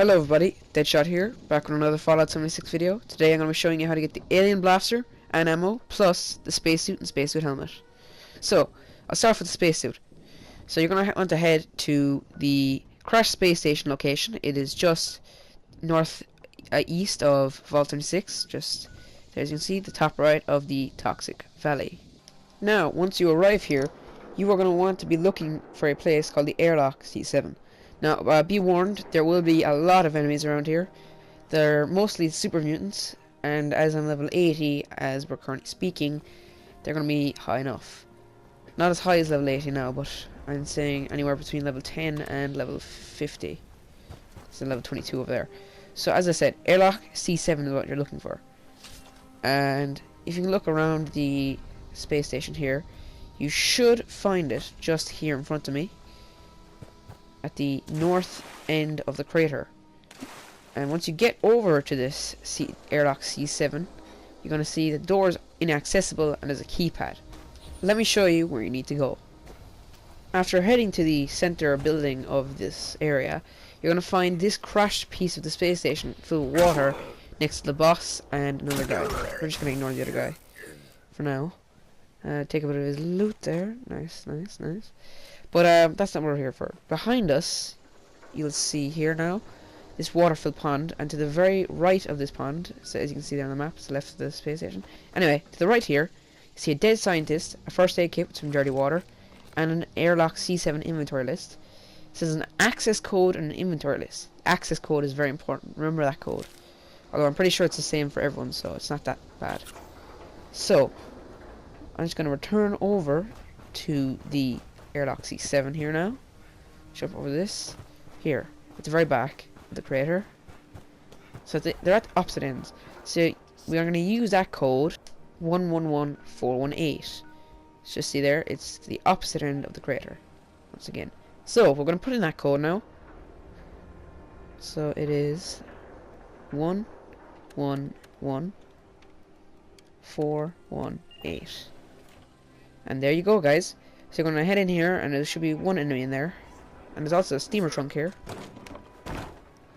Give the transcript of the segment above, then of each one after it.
Hello everybody, Deadshot here, back with another Fallout 76 video. Today I'm going to be showing you how to get the Alien Blaster and ammo, plus the Spacesuit and Spacesuit Helmet. So, I'll start with the Spacesuit. So you're going to want to head to the crashed space station location. It is just east of Vault 76, just there as you can see, the top right of the Toxic Valley. Now, once you arrive here, you are going to want to be looking for a place called the Airlock C7. Now, be warned, there will be a lot of enemies around here. They're mostly super mutants, and as I'm level 80, as we're currently speaking, they're going to be high enough. Not as high as level 80 now, but I'm saying anywhere between level 10 and level 50. So level 22 over there. So as I said, Airlock C7 is what you're looking for. And if you can look around the space station here, you should find it just here in front of me, at the north end of the crater. And once you get over to this Airlock C7, you're going to see the door's inaccessible and there's a keypad. Let me show you where you need to go. After heading to the center building of this area, you're going to find this crashed piece of the space station filled with water next to the boss and another guy. We're just going to ignore the other guy for now. Take a bit of his loot there. Nice, nice, nice. But that's not what we're here for. Behind us, you'll see here now, this water-filled pond, and to the very right of this pond, so as you can see there on the map, it's the left of the space station. Anyway, to the right here, you see a dead scientist, a first aid kit with some dirty water, and an Airlock C7 inventory list. It says an access code and an inventory list. Access code is very important. Remember that code. Although I'm pretty sure it's the same for everyone, so it's not that bad. So, I'm just going to return over to the Airlock C7 here now. Jump over this. Here, at the very back of the crater. So they're at the opposite ends. So we are going to use that code 111418. So just see there, it's the opposite end of the crater. Once again. So we're going to put in that code now. So it is 111418. And there you go, guys. So you're going to head in here, and there should be one enemy in there. And there's also a steamer trunk here.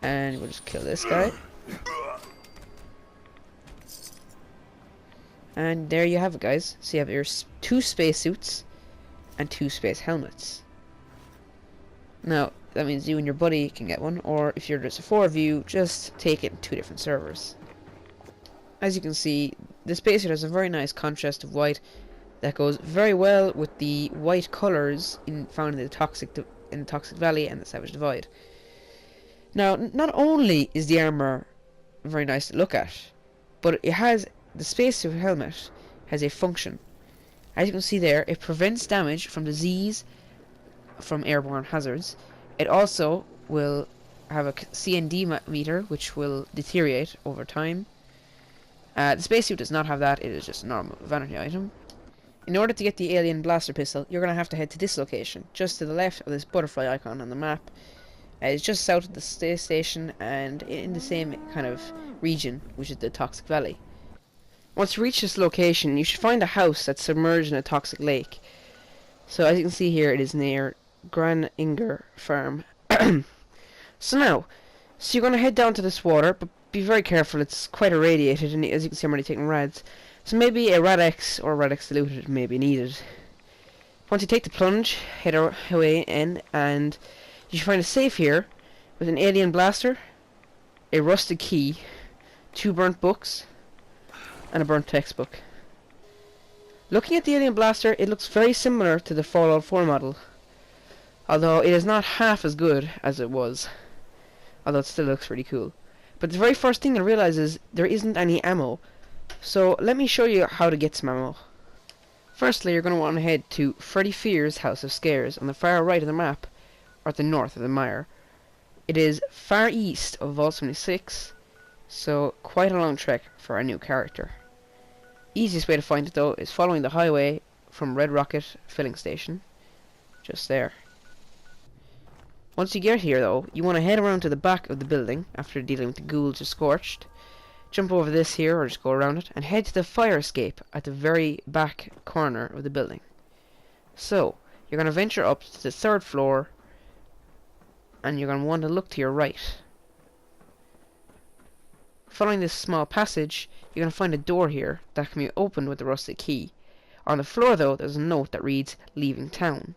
And we'll just kill this guy. And there you have it, guys. So you have your 2 spacesuits and 2 space helmets. Now, that means you and your buddy can get one, or if you're just 4 of you, just take it in 2 different servers. As you can see, the spacesuit has a very nice contrast of white that goes very well with the white colors found in the Toxic Valley and the Savage Divide. Now, not only is the armor very nice to look at, but it has the spacesuit helmet has a function. As you can see there, it prevents damage from disease, from airborne hazards. It also will have a CND meter, which will deteriorate over time. The spacesuit does not have that. It is just a normal vanity item. In order to get the Alien Blaster Pistol, you're going to have to head to this location, just to the left of this butterfly icon on the map. It's just south of the space station and in the same kind of region, which is the Toxic Valley. Once you reach this location, you should find a house that's submerged in a toxic lake. So as you can see here, it is near Gran Inger Farm. So you're going to head down to this water, but be very careful, it's quite irradiated, and as you can see I'm already taking rads. So maybe a Rad-X or Rad-X diluted may be needed. Once you take the plunge, head away in, and you should find a safe here with an alien blaster, a rusted key, 2 burnt books, and a burnt textbook. Looking at the alien blaster, it looks very similar to the Fallout 4 model, although it is not half as good as it was, although it still looks pretty cool. But the very first thing I realize is there isn't any ammo. So let me show you how to get some ammo. Firstly, you're going to want to head to Freddy Fear's House of Scares on the far right of the map, or at the north of the mire. It is far east of Vault 76, so quite a long trek for a new character. Easiest way to find it though is following the highway from Red Rocket filling station, just there. Once you get here though, you want to head around to the back of the building after dealing with the ghouls or scorched. Jump over this here, or just go around it, and head to the fire escape at the very back corner of the building. So, you're going to venture up to the 3rd floor, and you're going to want to look to your right. following this small passage, you're going to find a door here that can be opened with the rusted key. On the floor, though, there's a note that reads, "Leaving town."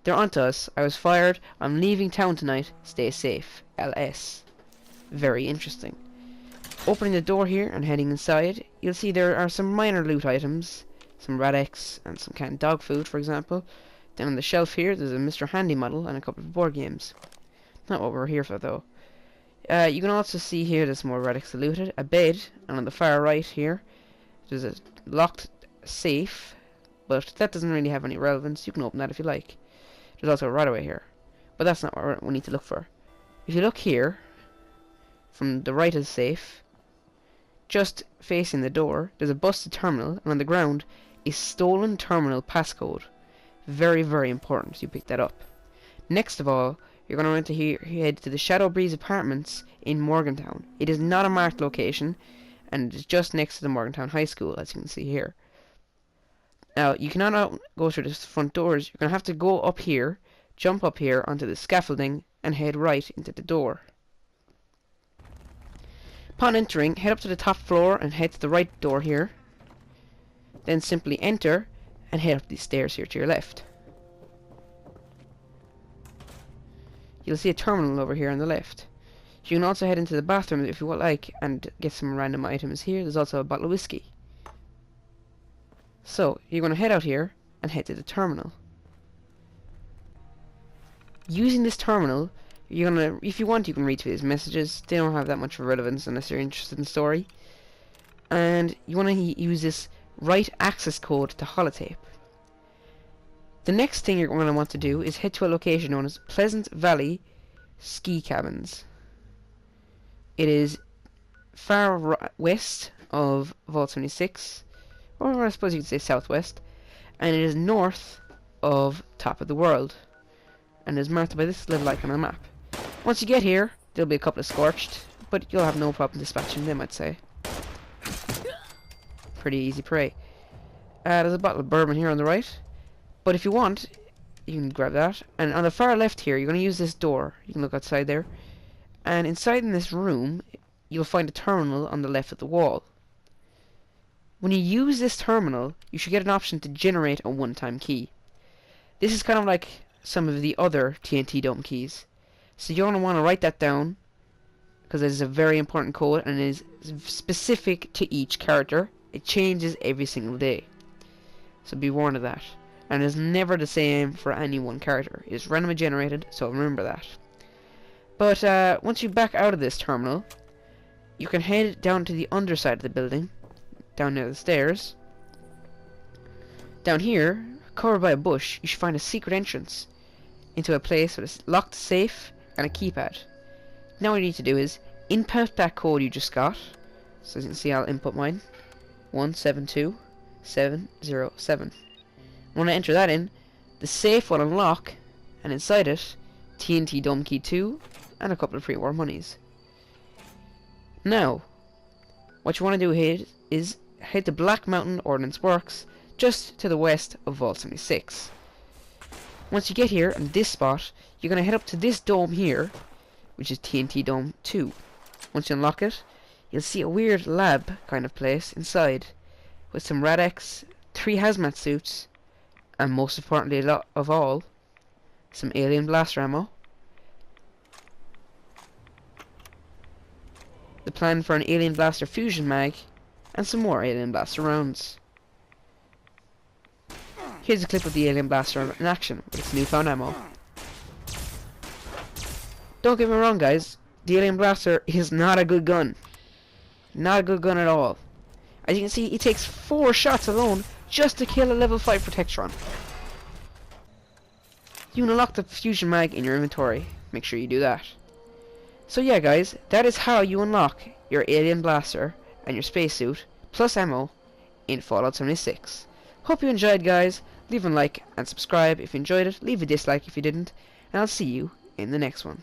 They're onto us. "I was fired. I'm leaving town tonight. Stay safe. LS." Very interesting. Opening the door here and heading inside, you'll see there are some minor loot items. Some Rad-X and some canned dog food, for example. Down on the shelf here, there's a Mr. Handy model and a couple of board games. Not what we're here for, though. You can also see here there's more Rad-X looted. A bed, and on the far right here, there's a locked safe. But that doesn't really have any relevance. You can open that if you like. There's also a right-away here. But that's not what we need to look for. If you look here, from the right of the safe, just facing the door, there's a busted terminal, and on the ground, a stolen terminal passcode. Very, very important you pick that up. Next of all, you're going to want to head to the Shadow Breeze Apartments in Morgantown. It is not a marked location, and it's just next to the Morgantown High School, as you can see here. Now, you cannot go through the front doors. You're going to have to go up here, jump up here onto the scaffolding, and head right into the door. Upon entering, head up to the top floor and head to the right door here. Then simply enter and head up these stairs here to your left. You'll see a terminal over here on the left. You can also head into the bathroom if you would like and get some random items here. There's also a bottle of whiskey. So, you're going to head out here and head to the terminal. Using this terminal, you're gonna, if you want, you can read through these messages. They don't have that much of relevance unless you're interested in the story. And you want to use this right access code to holotape. The next thing you're going to want to do is head to a location known as Pleasant Valley Ski Cabins. It is far west of Vault 76, or I suppose you could say southwest, and it is north of Top of the World, and is marked by this little icon on the map. Once you get here, there'll be a couple of Scorched, but you'll have no problem dispatching them, I'd say. Pretty easy prey. There's a bottle of bourbon here on the right, but if you want, you can grab that. And on the far left here, you're going to use this door. You can look outside there. And inside in this room, you'll find a terminal on the left of the wall. When you use this terminal, you should get an option to generate a one-time key. This is kind of like some of the other TNT Dome keys. So you're going to want to write that down, because it is a very important code and it is specific to each character. It changes every single day. So be warned of that. And it is never the same for any one character. It is randomly generated, so remember that. But once you back out of this terminal, you can head down to the underside of the building, down near the stairs. Down here, covered by a bush, you should find a secret entrance into a place with a locked safe and a keypad. Now what you need to do is input that code you just got. So as you can see, I'll input mine. 172707. When I enter that in, the safe will unlock, and inside it, TNT Dome Key 2 and a couple of pre-war monies. Now, what you want to do here is head to Black Mountain Ordnance Works, just to the west of Vault 76. Once you get here, in this spot, you're going to head up to this dome here, which is TNT Dome 2. Once you unlock it, you'll see a weird lab kind of place inside, with some Rad-X, 3 hazmat suits, and most importantly of all, some Alien Blaster ammo, the plan for an Alien Blaster Fusion Mag, and some more Alien Blaster rounds. Here's a clip of the Alien Blaster in action with its newfound ammo. Don't get me wrong, guys, the Alien Blaster is not a good gun. Not a good gun at all. As you can see, it takes 4 shots alone just to kill a level 5 Protectron. You can unlock the Fusion Mag in your inventory. Make sure you do that. So yeah, guys, that is how you unlock your Alien Blaster and your spacesuit, plus ammo, in Fallout 76. Hope you enjoyed, guys. Leave a like and subscribe if you enjoyed it. Leave a dislike if you didn't. And I'll see you in the next one.